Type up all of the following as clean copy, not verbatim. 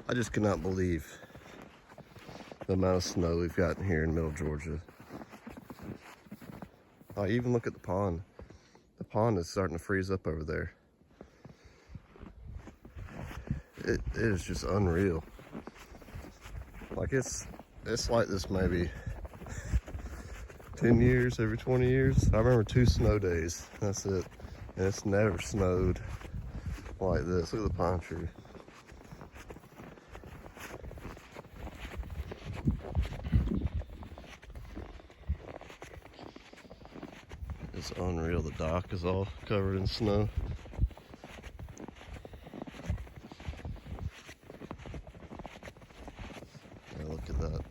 I just cannot believe the amount of snow we've gotten here in middle Georgia. Oh, even look at the pond. The pond is starting to freeze up over there. It is just unreal. Like it's like this maybe 10 years, every 20 years. I remember 2 snow days, that's it. And it's never snowed like this. Look at the pine tree. It's unreal. The dock is all covered in snow. Yeah, look at that.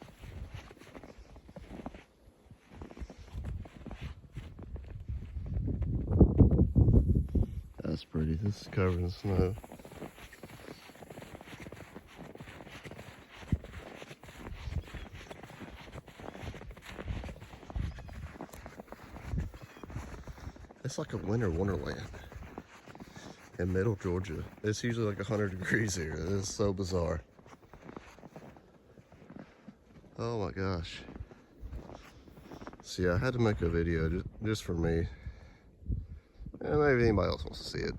That's pretty. This is covered in snow. It's like a winter wonderland in middle Georgia. It's usually like 100 degrees here. It is so bizarre. Oh my gosh. See, I had to make a video just for me. And maybe anybody else wants to see it.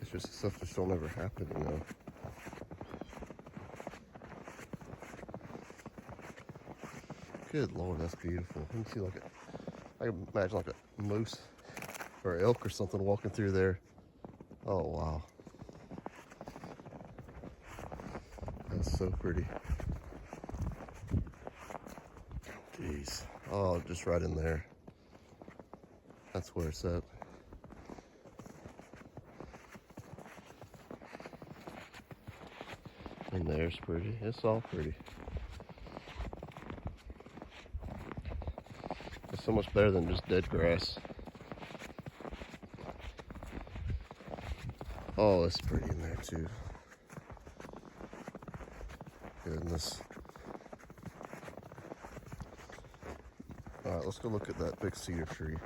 It's just stuff just don't ever happen, you know. Good Lord, that's beautiful. Let me see like I can imagine like a moose or elk or something walking through there. Oh wow. That's so pretty. Jeez. Oh, just right in there. That's where it's at. And there's pretty. It's all pretty. It's so much better than just dead grass. Oh, it's pretty in there too. Goodness. Alright, let's go look at that big cedar tree.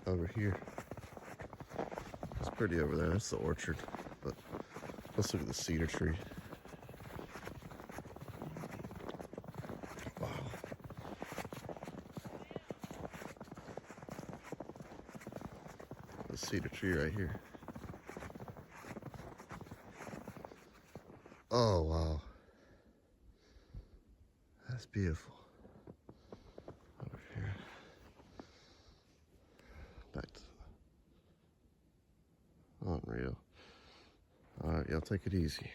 Over here. It's pretty over there. That's the orchard. But let's look at the cedar tree. Wow. The cedar tree right here. Oh, wow. That's beautiful. Over here. Back to unreal. All right, y'all take it easy.